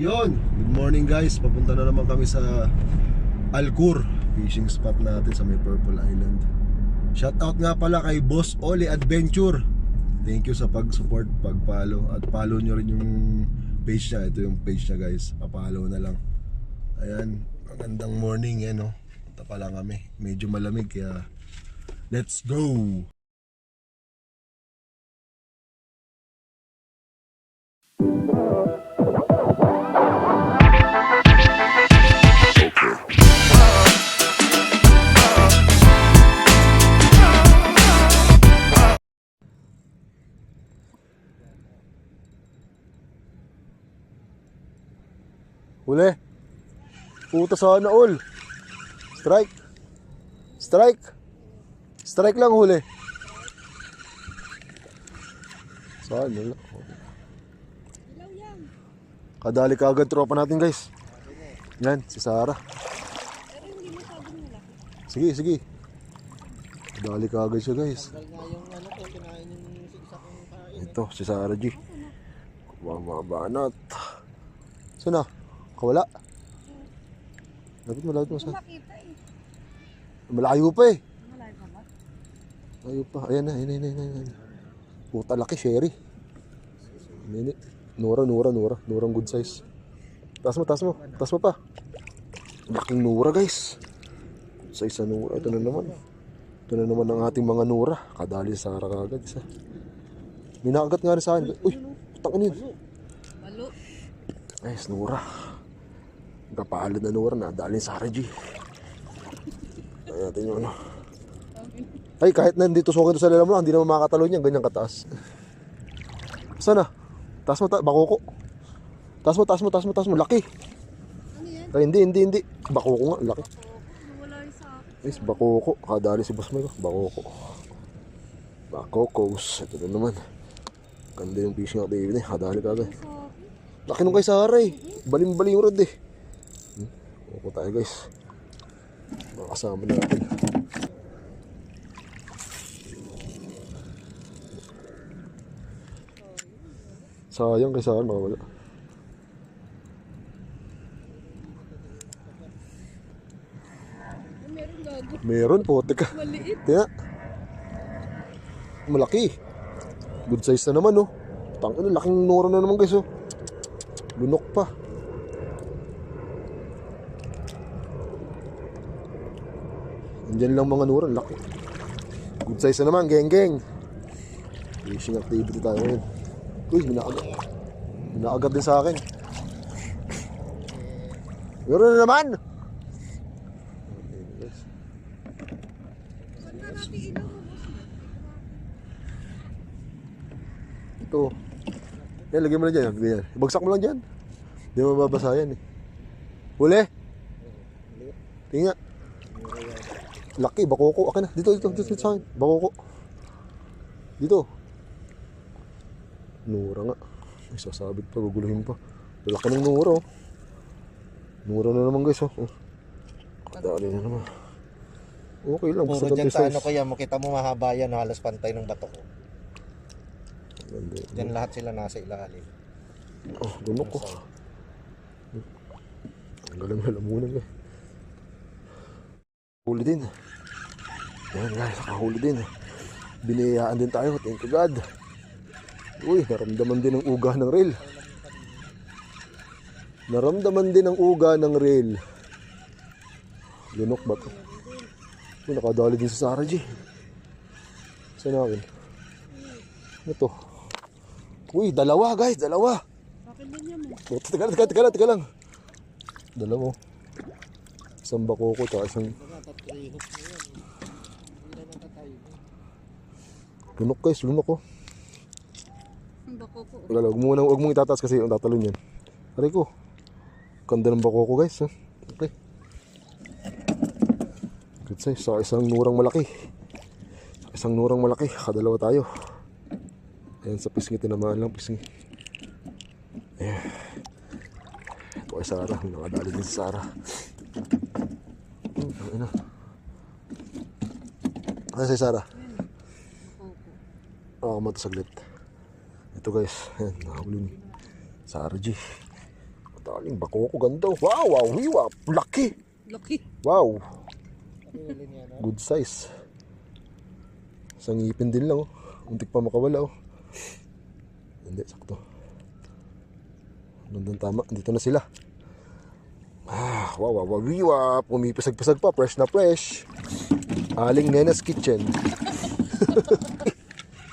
Yon, good morning guys. Papunta na naman kami sa Alcur, fishing spot natin sa may Purple Island. Shout out nga pala kay Boss Oli Adventure. Thank you sa pag-support, pag-follow. At follow nyo rin yung page niya. Ito yung page niya guys, pa-follow na lang. Ayan, magandang morning yan, no? Punta pa lang kami, medyo malamig kaya let's go. Huli. Puta sana all. Strike. Strike. Strike lang huli. Sana lang. Kadali ka agad tropa natin guys. Yan, si Sarah. Sige, sige. Kadali ka agad siya guys. Ito, si Sarah G. Kumabanat. Sana? Kawala. Dapat malapit mo sa. Malayo pa eh. Malayo pa. Ayan na, ayan. Puta laki, Sherry. Nura. Nurang good size. Taas mo pa. Laking Nura guys. Good size na Nura. Ito na naman ang ating mga Nura. Kadali sa Sarah kagad isa. May nakagat nga rin sa akin. Uy, tangin yun. Nice, Nura. Kapalad na Nura na dali sa Sarah G. Ayan natin yung ano. Ay, kahit nandito sukin to sa lalam lang, hindi naman makakatalo niyan, ganyan kataas. Sana? Taas mo, bakoko. Taas mo, laki. Ay, hindi. Bakoko nga, laki. Yes, bakoko. Kadali si Boss Mike, bakoko. Bakokos. Ito na naman. Ganda yung fishing activity, kadali kagad. Laki nung kay Sarah eh. Baling-baling yung rod eh. Upo tayo guys. Makasama natin. Sayang kay Sarah, makawala. Meron po, teka. Maliit. Tina. Malaki. Good size na naman oh. Tangin na, laking Nora na naman guys oh. Lunok pa. Andyan lang mga Nora, laki. Good size na naman, geng. Fishing activity tayo ngayon. Uy, minaagad din sa akin. Meron na naman. Ito. Yan, lagyan mo na dyan. Bagsak mo lang dyan. Hindi mo mababasa yan eh. Huli. Tingnan. Laki, bakoko. Akin na. Dito sa akin. Bakoko. Dito. Nura nga. Ay, sasabit pa. Guguluhin pa. Laki ng Nura oh. Nura na naman guys oh. Kadali na naman. Okay lang. Puro dyan sa ano kaya mo. Kita mo mahaba yan. Halos pantay ng bato ko. Dyan lahat sila nasa ilalim. Oh, dunok ko. Ang galing na lamunan eh. Huli din. Yan guys, nakahuli din. Biniyaan din tayo, thank you God. Uy, naramdaman din ang uga ng reel. Lunok ba ito? Uy, nakadali din sa Sarah G. Saan nakin? Ito. Uy, dalawa guys, dalawa. Teka lang. Dalawa. Isang bakoko at isang lunok guys, lunok ko. Huwag mong itataas kasi yung tatalon yan. Aray ko. Ganda ng bakoko guys. Ha? Okay. Good size. Sa isang Nurang malaki. Kadalawa tayo. Ayan sa pisngi, tinamaan lang pisngi. Ayan. Ito kay Sarah, nakadali din si Sarah. Ano si Sarah? Oo, matasaglit. Ito guys, ayan, nakahuli ni Sarah G. Daling bakoko, ganda. Wow, wow, wow. Laki. Laki. Wow. Huli niya, no? Good size. Isang ngipin din lang, oh. Untik pa makawala, oh. Hindi, sakto. Nandun tama. Dito na sila. Wow, wow, wow, wow. Pumipisag-pisag pa. Fresh na fresh. Aling Nena's Kitchen.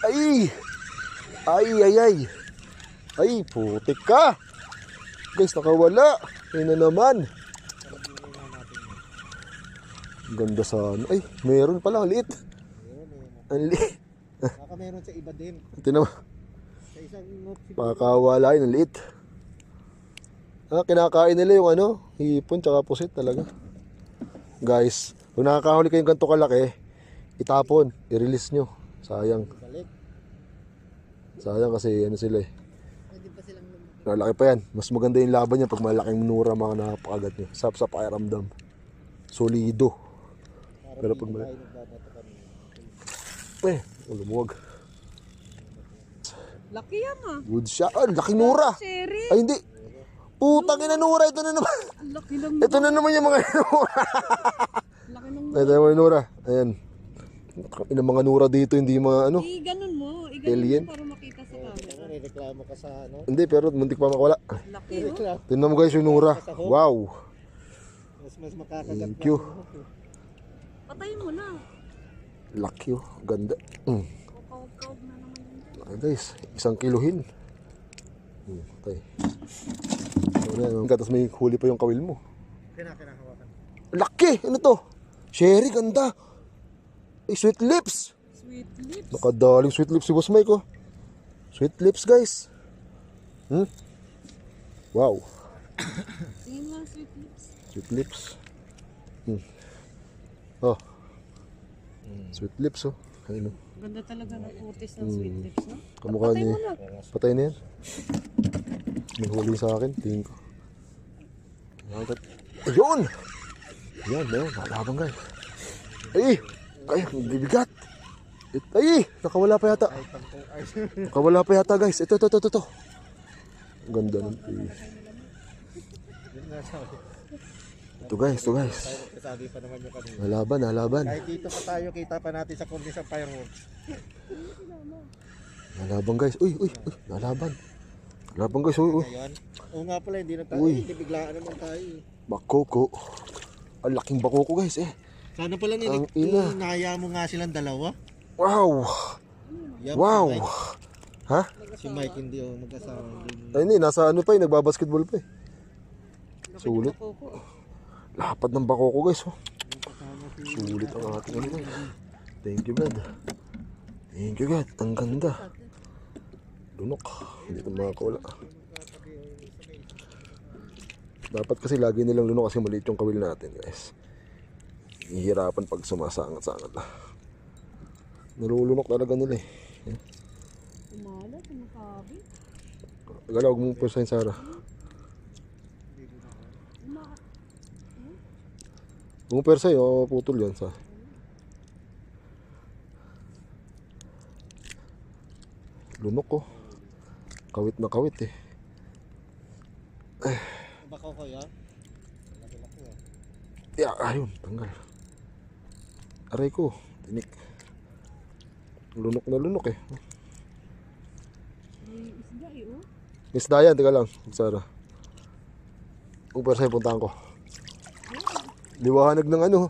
Ay! Ay. Ay, putik ka. Guys, nakawala. Ayun na naman. Ganda sana. Ay, meron pala. Ang liit. Ang liit. Baka meron sa iba din. Tingnan mo. Sa isang note. Pakawala yun. Ang liit. Kinakain nila yung ano, hipon tsaka pusit talaga. Guys, kung nakakahuli kayong ganito kalaki, itapon, i-release nyo. Sayang. Balik. Sayang kasi ano sila eh. Pwede pa silang lumaki. Lalaki pa yan. Mas maganda yung laban niya pag malaking nura mga napakagat nyo. Sap sa pakiramdam. Solido. Pero pag Tayo nagbabato kami. Lumuwag. Laki yan ah. Good shot. Laking nura. Sherry. Ay hindi. Putang ina nura. Ito na naman. Laki lang. Ito na naman yung mga nura. Laki ng Ito yung mga nura. Ayan. Yung mga nura dito, hindi mga ano. I-ganon mo. Alien? Mo para makita sa camera. Pero may reklamo ka sa ano? Hindi, pero muntik pa makawala. Laki May oh. reklamo. Tingnan mo guys yung nura. Wow. Mas makakagat Thank you. Patayin mo na. Laki oh. Ganda. Kaw-kaw na naman yun. Ay guys, 1 kilohin. Patay. Tapos may huli pa yung kawil mo. Kinakahawakan. Laki! Ano to? Sherry, ganda. Ay, sweet lips. Sweet lips. Nakadaling sweet lips si Boss Mike oh. Sweet lips guys. Wow. Tingin lang sweet lips. Sweet lips. Oh. Sweet lips oh. Ayun oh. Ganda talaga ng kutis ng sweet lips, no? Kamukha Patay niya. mo na. Patay na yan. May huli sa akin. Tingin ko. Ayun! Ayan, ayun. Nalabang guys. Ay! Ay, bibigat. Ay! Nakawala pa yata. Nakawala pa yata guys. Ito. Ang ganda ng fish. Ito guys. Sabi pa naman yung kanina. Nalaban. Kahit dito pa tayo, kita pa natin sa kundi sa fireworks. Nalaban guys. Uy. Nalaban. Nalaban guys. Uy. Ngayon, oo nga pala, hindi nagtayo. Uy. Hindi biglaan naman tayo. Bakoko. Ang laking bakoko guys eh. Sana pala Ang ina. nahaya mo nga silang dalawa. Wow. Yup, Wow. Si Mike, Ha? si Mike hindi mag-asawa. Ay hindi, nasa ano pa eh. Nagbabasketball pa eh. Sulit. Koko. Lapad ng bakoko guys oh. Sulit ang ating ano guys. Thank you God. Ang ganda. Lunok. Hindi ko makakawala. Dapat kasi lagi nilang lunok kasi maliit yung kawil natin guys. Hihirapan pag sumasangat-sangat na. Nalulunok talaga nila eh. Umalat, umakabi. Galaw mo po sa Sarah. Kung persa yun, putol yan sa. Lunok ko. Kawit na kawit eh. Bako ko yan. Laki-laki oh. Yeah, ayun, tanggal. Aray ko, tinik. Lunok na lunok eh. May isda eh, oh. Miss Dayan, teka lang, Sarah. Kung persa yung puntahan ko. Liwanag ng ano.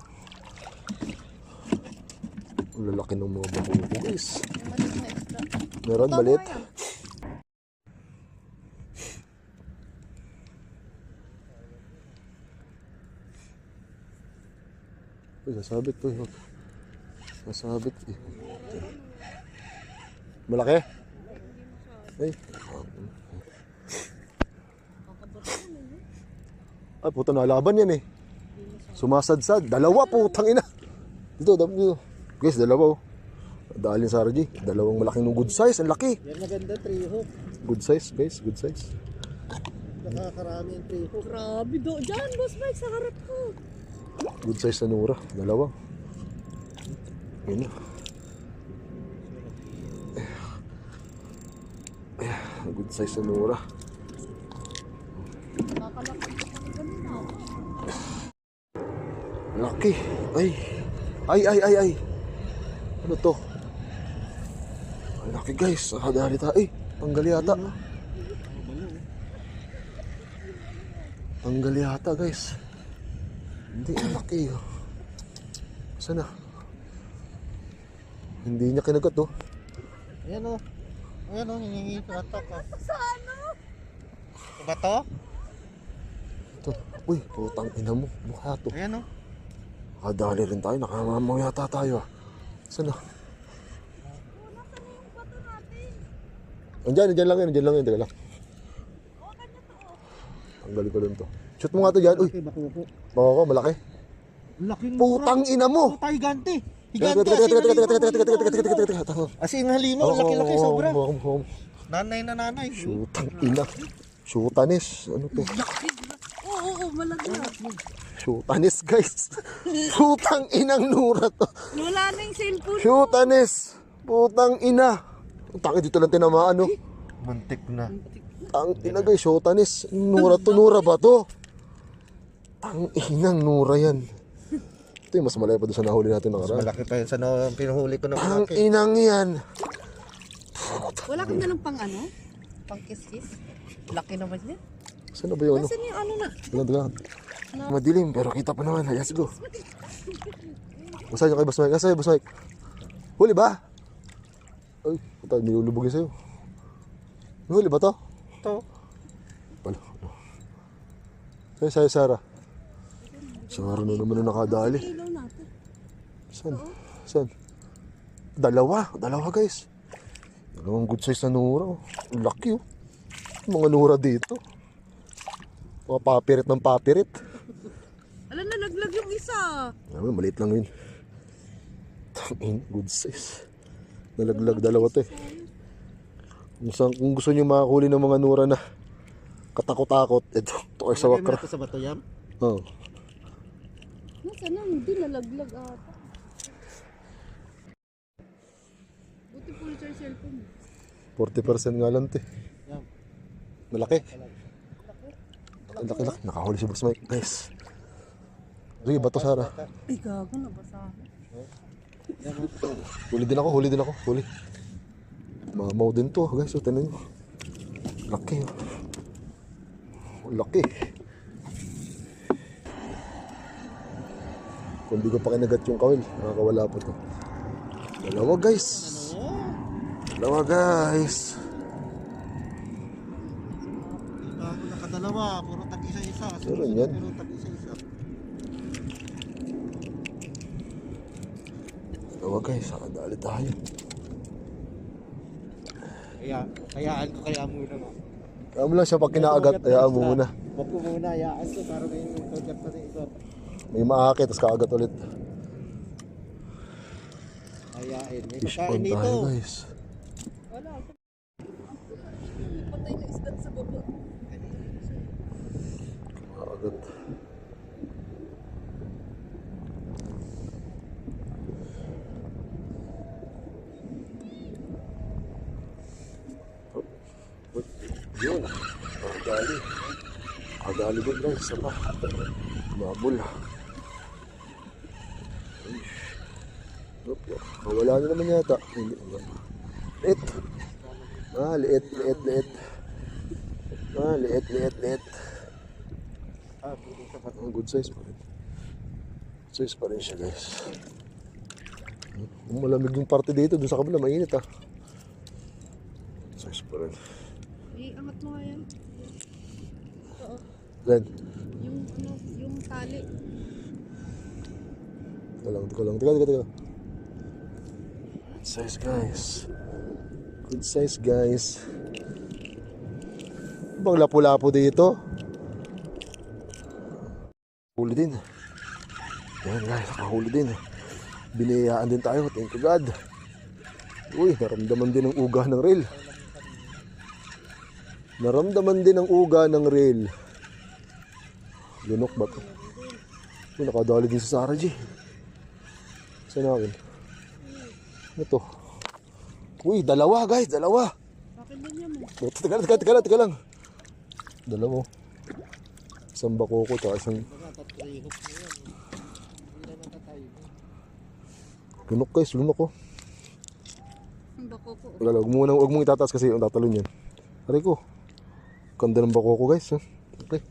Ang lalaki ng mga bakoko guys. Meron balit. Uy, nasabit to. Nasabit eh. Malaki? Ay. Ay, puta nalaban yan eh. Sumasadsad. Dalawa putang ina. Dito. Guys, dalawa oh. Daalin sa RG. Dalawang malaking ng good size. Ang laki. Yan maganda, 3 hook. Good size guys. Good size. Nakakarami yung 3 hook. Grabe do. Diyan, Boss Mike, sa harap ko. Good size na nura. Dalawa. Yun na. Good size na nura. laki. Ay. Ay. Ano to? Ang laki guys. Nakadali tayo. Ay, tanggal yata. Tanggal yata guys. Hindi, ang laki. Saan na? Hindi niya kinagat oh. Ayan o. Ayan o, hihingi sa batok o. Sa bato? Ito. Uy, putang ina mo. Mukha to. Ayan o. Nakadali rin tayo. Nakamamaw yata tayo ah. Saan na? Andyan lang yun. Teka lang. Tanggalin ko lang to. Shoot mo nga to dyan. Uy, bako, malaki. Laking Putang ina mo! Puta, higante. Teka, As in halimaw, laki-laki sobra. Oo. Nanay na nanay. Shootang ina. Shootanis. Ano to? Oo, malaglag. Shootanis guys. Putang inang nura to. Wala na yung cellphone. Shootanis. Putang ina. Tangin dito lang tinamaan no. Muntik na. Tang ina guys, shootanis. Nura to, nura ba to? Tang inang nura yan. Ito yung mas malaki pa doon sa nahuli natin ng Mas araw. malaki pa yun sa pinuhuli ko ng Tang malaki. inang yan. Wala kang dalang pang ano? Pang kiss-kiss? Laki naman yan. Saan na ba yung ano? Nasaan yung ano na? Dalang. Madilim pero kita pa naman. Let's go. Basahin kayo, Boss Mike. Nasaan Boss Mike? Huli ba? Ay, puta, nilulubog yun sa'yo. May huli ba to? Ito. Pala. Sa'yo, Sarah. Sarah na naman na nakadali. Ilaw natin. Saan? Dalawa guys. Dalawang good size na nura. Oh. Laki oh. Mga nura dito. Mga papirit ng papirit. Alam na, naglag yung isa. Alam mo, maliit lang yun. Tangin, good size. Nalaglag dalawa to eh. Kung gusto nyo makakuli ng mga nura na katakot-takot, ito kayo sa Lagay mo wakra. na ito sa bato yan. Oo. Nasaan na? Hindi nalaglag ata. Buti full charge cellphone. 40% nga lang to eh. Yan. Malaki. Laki. Nakahuli si Boss Mike, guys. Sige, bato Sarah. Ay, gago na basa. Huli din ako. Huli. Mamaw din to, guys. So, tanan nyo. Laki. Laki. Kung di ko pa kinagat yung kawil, nakakawala po to. Dalawa, guys. Bago nakadalawa, puro tag-isa-isa. Meron yan. Puro tag-isa-isa. Dalawa, guys. Nakadali tayo. Hayaan ko kaya muna mo. Kaya mo lang siya pag kinaagat, hayaan mo muna. Huwag ko muna, hayaan ko para may kagat pa rin ito. May maakit, tapos kaagat ulit. Hayain. May Fish pagkain on dito. tayo, guys. Wala. Patay na isda sa baba. Kaagat. Yun. Kadali din guys. Isa pa. Mabul. Wala na naman yata. Liit. Liit. Liit. Good size pa rin. Good size pa rin siya guys. Malamig yung parte dito. Doon sa kabila mainit ah. Good size pa rin. Angat mo nga yan. Oo. Len. Yung tali. Teka. Good size guys. Bang lapu-lapu dito. Huli din. Yan guys, nakahuli din. Biniyayaan din tayo. Thank you God. Uy, naramdaman din ang uga ng reel. Lunok ba ito? Uy, nakadali din sa Sarah G. Saan nakin? Ito. Uy, dalawa guys, dalawa. Akin din yan mo. Teka lang. Dalawa. Isang bakoko, tsaka isang... Lunok guys, lunok oh. Ang bako ko. Huwag mong itataas kasi yung tatalon yan. Aray ko. Ganda ng bako ko guys. Okay.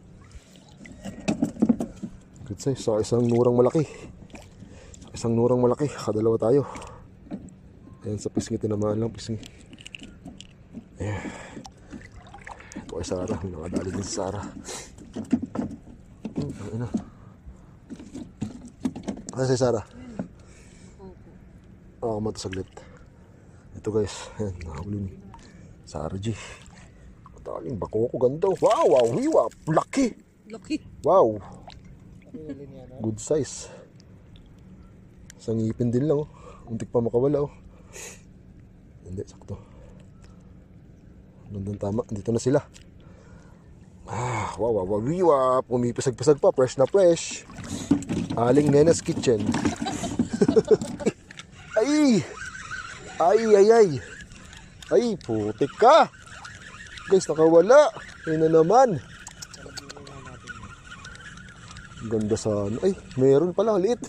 Good size. Sa isang nurang malaki. Kadalawa tayo. Ayan sa pisngi. Tinamaan lang pisngi. Ayan. Ito kay Sarah. May nakadali din si Sarah. Ayan na. Ano si Sarah? Oo, mata saglit. Ito guys. Ayan. Nakahuli ni Sarah G. Mataling bako ko. Ganda. Wow. Laki. Wow. Good size. Isang ngipin din lang oh. Untik pa makawala oh. Hindi, sakto. Nandun tama. Dito na sila. Wow. Pumipisag-pisag pa. Fresh na fresh. Aling Nena's Kitchen. Ay, putik ka. Guys, nakawala. Ayun na naman. Ganda sana. Ay, meron pala. Ang liit.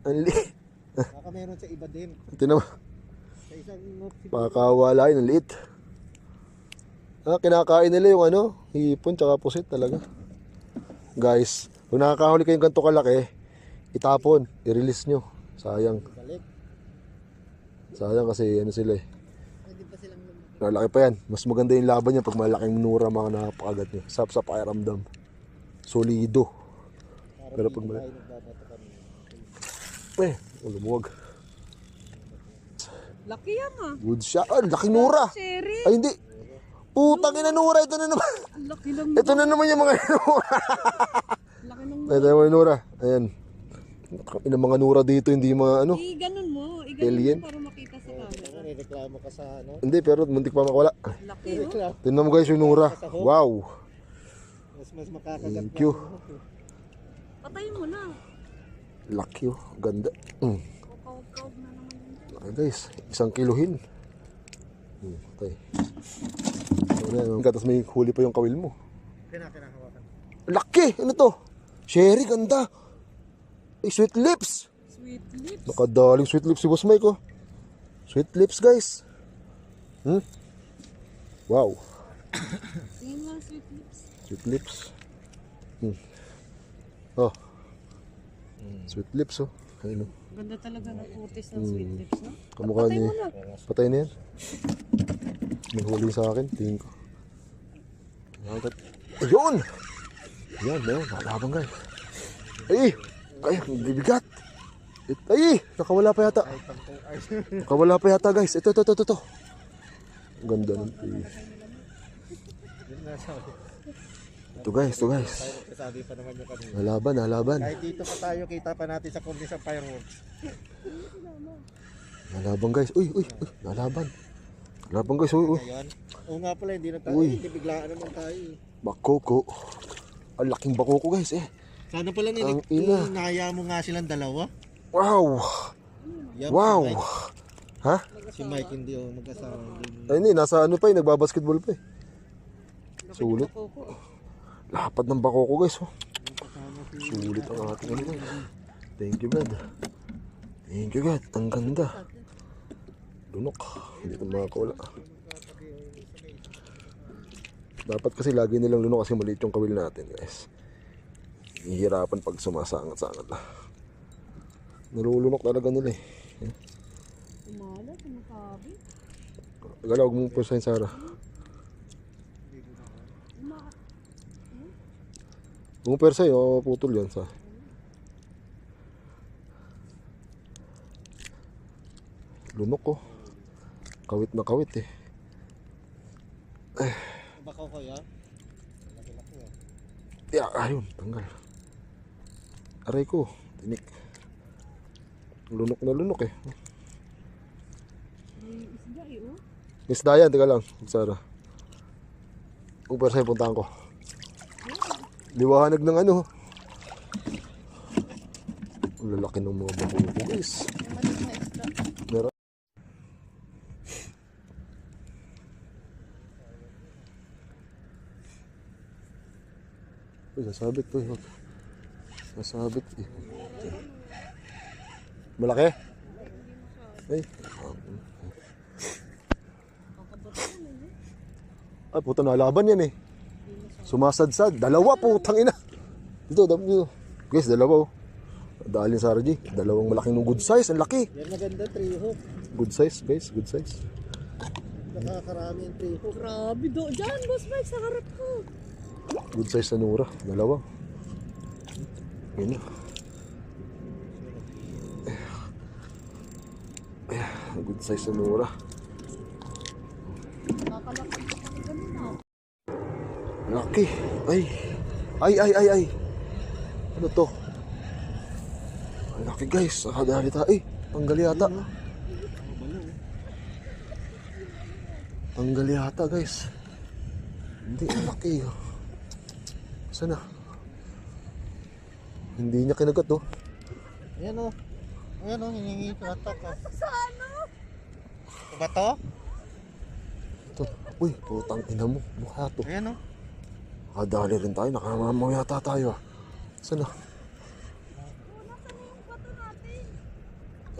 Ang liit. Baka meron sa iba din. Ito naman. Sa isang Pakawala yun. Ang liit. Kinakain nila yung ano, hipon tsaka pusit talaga. Guys, kung nakakahuli kayong ganito kalaki, itapon, i-release nyo. Sayang. balik. Sayang kasi ano sila eh. Pwede pa silang lumaki. Lalaki pa yan. Mas maganda yung laban niya pag malaking nura mga napakagat nyo. Sap sa pakiramdam. Solido. Pero pag Tayo nagbabato kami. lumuwag. Laki yan ah. Good shot. Laki nura. Sherry. Ay hindi. Putang ina nura. Ito na naman. Ang laki lang. Ito na naman yung mga nura. Laki ng Ito yung mga nura. Ayan. Yung mga nura dito, hindi mga ano. I-ganon mo. Alien? Mo para makita sa camera. Reklamo ka sa ano? Hindi, pero muntik pa makawala. Laki oh. Reklamo. Tingnan mo guys yung nura. Wow. Mas makakagat. Thank you. Patayin mo na. Laki oh. Ganda. Kawag-kawag na naman yun. Laki guys. 1 kilohin. Patay. Tapos may huli pa yung kawil mo. Kinakahawakan. Laki! Ano to? Sherry, ganda. Ay, sweet lips. Sweet lips. Nakadaling sweet lips si Boss Mike oh. Sweet lips guys. Wow. Tingin nga sweet lips. Sweet lips. Oh. Sweet lips oh. Ayun oh. Ganda talaga ng kutis ng sweet lips, no? Kamukha Patay ni... mo na. Patay na yan. May huli sa akin. Tingin ko. Ayun! Yan, ayun. Nakalaban guys. Ay! Ay, bibigat. Ay! Nakawala pa yata. Nakawala pa yata guys. Ito. Ang ganda ng fish. Ito guys. Sabi pa naman yung kanina. Nalaban. Kahit dito pa tayo, kita pa natin sa kundi sa fireworks. Nalaban guys. Uy. Nalaban. Nalaban guys. Uy. Ayan. Oo nga pala, hindi na tayo. Uy. Hindi biglaan naman tayo. Bakoko. Ang laking bakoko guys eh. Sana pala Ang ina. nahaya mo nga silang dalawa. Wow. Yup, Wow. Si Mike, Ha? si Mike hindi mag-asawa. Ay hindi, nasa ano pa eh. Nagbabasketball pa eh. Sulit. Koko. Lapad ng bakoko guys oh. Sulit ang ating ano guys. Thank you God. Ang ganda. Lunok. Hindi ko makakawala. Dapat kasi lagi nilang lunok kasi maliit yung kawil natin guys. Hihirapan pag sumasangat-sangat na. Nalulunok talaga nila eh. Umala, kumakabi. Galaw, huwag mong pursahin Sarah. Huwag mong pursahin, putol yan sa. Lunok ko. Kawit na kawit eh. Bakaw ko ya? Laki-laki ya. Yeah, ayun, tanggal. Aray ko, tinik. Lunok na lunok eh. May isda eh, oh. Miss Dayan, teka lang, Sarah. Kung pwede sa'yo, puntahan ko. Liwanag ng ano. Ang lalaki ng mga bako ko, guys. May maliit na isda. Meron. Uy, sasabit to. Sasabit eh. Malaki? Ay. Ay, puta na laban yan eh. Sumasadsad. Dalawa, putang ina. Dito, dito. Guys, dalawa oh. Daalin sa RG. Dalawang malaking good size. Ang laki. Yan maganda, 3 hook. Good size, guys. Good size. Nakakarami yung 3 hook. Grabe do. Diyan, Boss Mike, sa harap ko. Good size na nura. Dalawa. Yan na. Good size na nura. Kakalakad ko kami kanina. Laki. Ay. Ano to? Ang laki guys. Dali tayo. Tanggal yata. Tanggal yata guys. Hindi, ang laki. Sana. Hindi niya kinagat oh. Ayan o. Ayan o, hiningi ko atak o. Ba to? Ito. Uy, putang ina mo. Mukha to. Ayan o. Dali rin tayo. Nakamamaw yata tayo ah. Sana.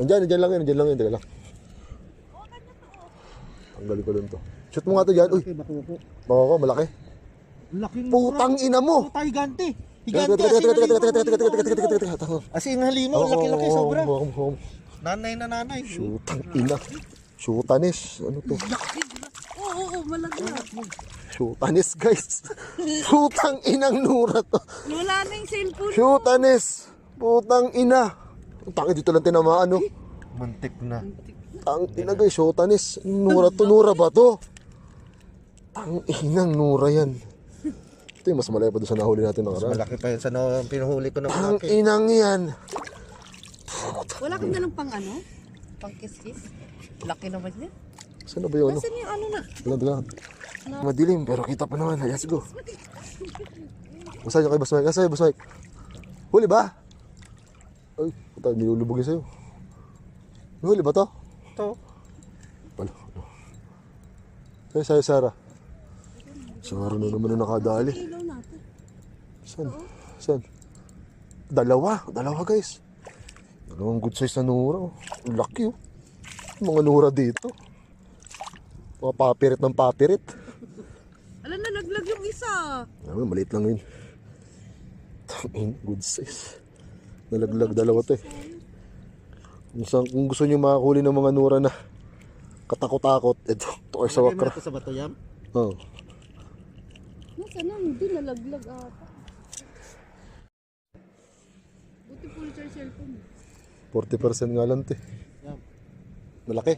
Andyan lang yan. Teka lang. Tanggalin ko lang to. Shoot mo nga to dyan. Uy, Bakuko. baka ko, malaki. Laking Putang ina mo! Puta, higante. Teka, Higante, asin halimaw. Laki-laki, sobra. Oo. Nanay na nanay. Shootang ina. Shootanis. Ano to? Oo, malaglag. Shootanis guys. Putang inang nura to. Wala na yung cellphone. Shootanis. Putang ina. Tangin dito lang tinamaan no. Muntik na. Tang ina guys, shootanis. Nura to, nura ba to? Tang inang nura yan. Ito yung mas malaya pa doon sa nahuli natin ng karaan. Malaki pa yun sa pinuhuli ko na Tang malaki. inang yan. Wala kang dalang pang ano? Pang kiss-kiss? Laki naman yan. Saan na ba yun? Nasaan yung ano na? Dalang. Madilim pero kita pa naman. Let's go. Saan yung kay Boss Mike? Saan yung Boss Mike? Huli ba? Ay, puta, nilulubogin sa'yo. May huli ba to? Ito. Wala. Ay, sa'yo, Sarah. Sarah na naman na nakadali. Ilaw natin. Saan? Dalawa guys. Dalawang good size na nura. Oh. Ang laki oh. Mga nura dito. Mga papirit ng papirit. Alam na, naglag yung isa. Ay, maliit lang yun. Tangin, good size. Nalaglag dalawa to eh. Kung gusto nyo makakuli ng mga nura na katakot-takot, ito or sa wakra. Ito sa bato yam. Oh. Nasaan na? Hindi, nalaglag ata. Buti full charge cellphone. 40% nga lang to eh. Yam. Malaki.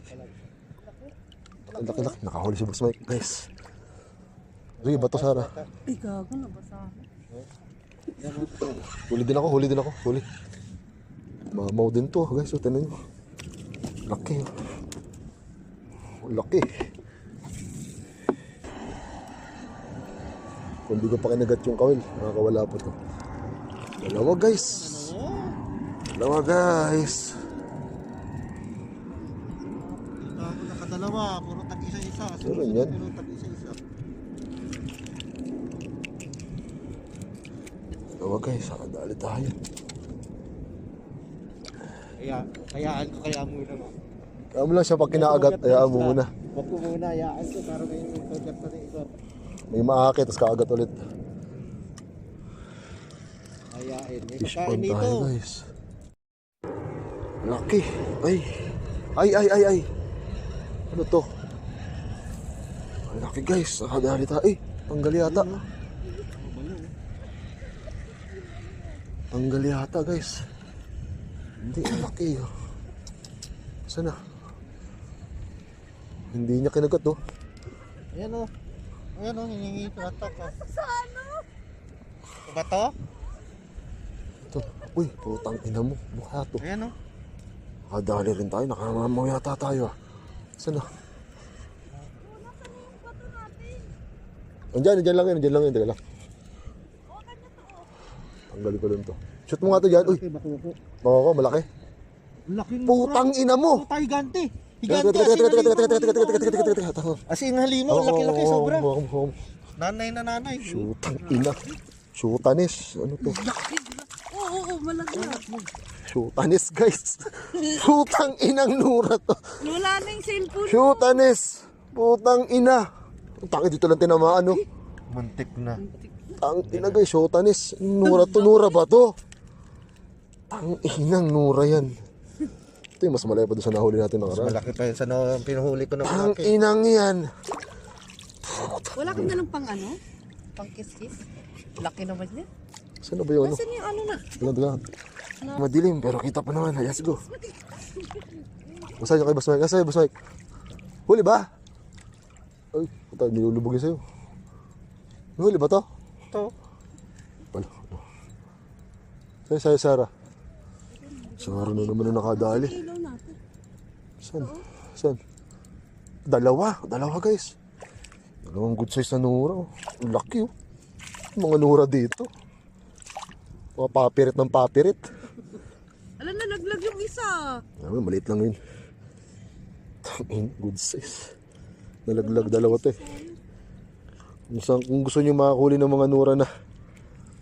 Ang laki-laki. Nakahuli si Boss Mike, guys. Sige, bato Sarah. Ay, gago, nabasa. Huli din ako. Huli. Mamaw din to, guys. So, tinan nyo. Laki. Laki. Kung di ko pa kinagat yung kawil, nakakawala pa to. Dalawa, guys. Ako nakadalawa. Puro tag-isa-isa. Meron yan. Puro tag-isa-isa. Dalawa, guys. Nakadali tayo. Hayaan ko kaya muna. Kaya mo lang siya pag kinaagat, hayaan mo muna. Wag ko muna, hayaan ko. Para may kagat pa rin ito. May maakit, tapos kaagat ulit. Hayain. May Fish pagkain on dito. tayo, guys. Laki. Ay. Ano to? Ang laki, guys. Nakadali tayo. Tanggal yata. Tanggal yata, guys. Hindi, ang laki. Saan na? Hindi niya kinagat, oh. Ayan o. Ayan o, hiningi ko atak o. Saan o? Ba to? Ito. Uy, putang ina mo. Mukha to. Ayan o. Dali rin tayo. Nakamamaw yata tayo, ah. Saan na? Andyan lang yan. Teka lang. Tanggalin ko lang to. Shoot mo nga to dyan. Uy, Bakuko. baka ko, malaki. Laking Putang ina mo! Puta, higante. Teka, Asin halimaw. Laki-laki, sobra. Baka. Nanay na nanay. Shootang ina. Shootanis. Ano to? Oo, malaglag. Shootanis guys. Putang inang Nura to. Wala na yung cellphone. Shootanis. Putang ina. Tangin dito lang tinamaan no. Muntik na. Tang ina guys, Shootanis. Nura to, Nura ba to? Tang inang Nura yan. Ito yung mas malay pa doon sa nahuli natin nakaraan. Malaki pa yun sa pinuhuli ko ng Tang malaki. inang yan. Wala kang dalang pang ano? Pang kiss-kiss? Laki naman yan. Saan na ba yung ano? Nasaan yung ano na? Dagan. Madilim pero kita pa naman. Let's go. Masahe nyo kay Boss Mike. Masahe Boss Mike. Huli ba? Ay, puta, nilulubog yun sa'yo. Huli ba to? Ito. Wala. Sa'yo, Sarah. Sarah na naman na nakadali. Ilaw natin. Saan? Saan? Dalawa guys. Dalawang good size na Nura. Oh. Ang laki oh. Mga Nura dito. Mga papirit ng papirit. Alam na, naglag yung isa. Ay, maliit lang yun. Good size. Nalaglag dalawa to eh. Kung gusto nyo makakuli ng mga Nura na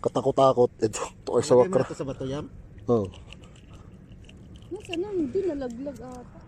katakot-takot, ito kayo sa wakra. Ito sa bato yan. Oh. Nasaan na? Hindi nalaglag ata.